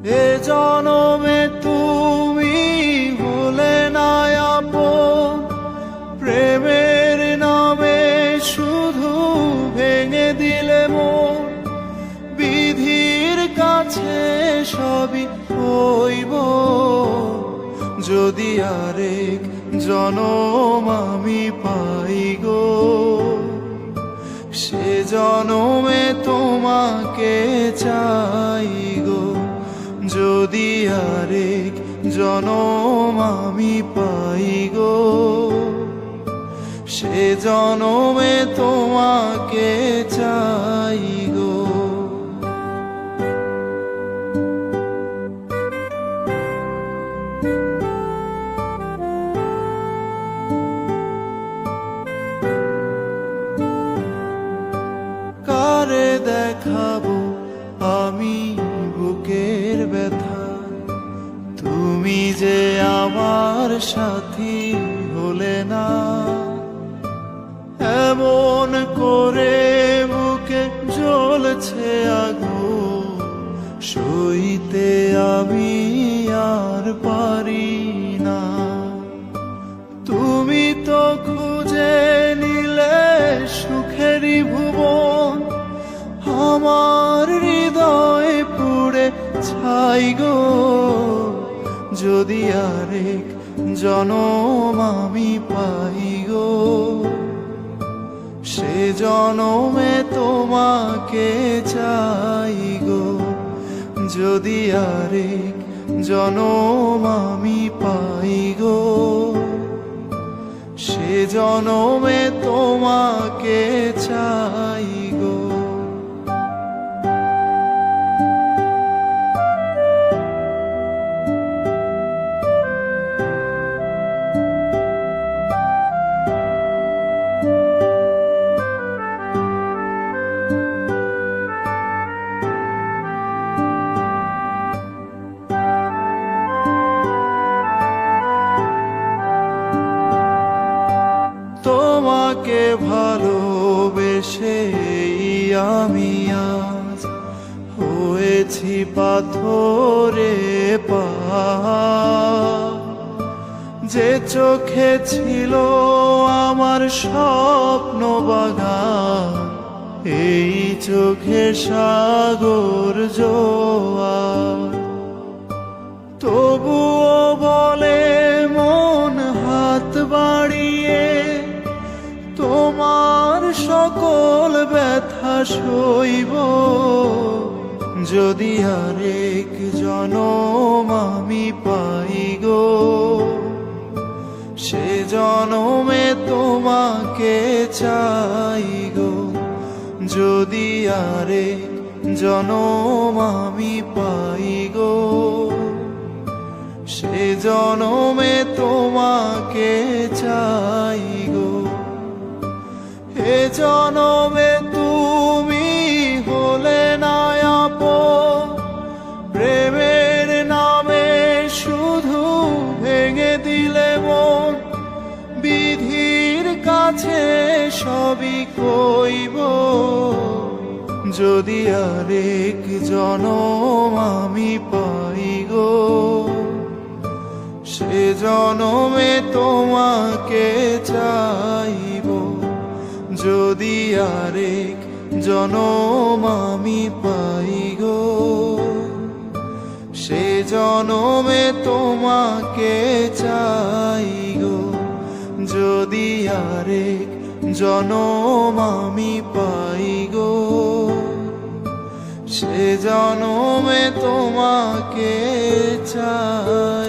এ জনমে তুমি হলে না আপন, প্রেমের নামে শুধু ভেঙে দিলে মন। বিধির কাছে সবই হইব, যদি আরেক জনম আমি পাই গো। সে জনমে তোমাকে চাই গো, যদি আরেক জনম আমি পাই গো। সে জনমে তোমাকে চাই গো। কারে দেখাবো আমি বুকের ব্যথা, তুমি যে আমার সাথী হলে না। এমন করে বুকে জ্বলছে আগুন, সইতে আমি আর পারি না। তুমি তো খুঁজে নিলে সুখেরই ভুবন, আমার হৃদয় পুড়ে ছাই গো। যদি আরেক জনম আমি পাই গো, সে জনমে তোমাকে চাই গো। যদি আরেক জনম আমি পাই গো, সে জনমে তোমাকে চাই গো। তোমাকে ভালোবেসে আমি আজ হয়েছি পাথরে পাহাড়। যে চোখে ছিল আমার স্বপ্ন বাগান, এই চোখে সাগর জোয়ার। তবুও বলে মন হাত বাড়িয়ে, তোমার সকল ব্যথা সইব। যদি আরেক জনম আমি পাই গো, সে জনমে তোমাকে চাই গো। যদি আরেক জনম আমি পাই গো, সে জনমে তোমাকে চাই গো। এ জনমে তুমি হলে না আপন, প্রেমের নামে শুধু ভেঙে দিলে মন। বিধির কাছে সবই কইব, যদি আরেক জনম আমি পাই গো। সে জনমে তোমাকে চাইব, যদি আরেক জনম আমি পাই গো। সে জনমে তোমাকে চাই গো, যদি আরেক জনম আমি পাই গো। সে জনমে তোমাকে চাই।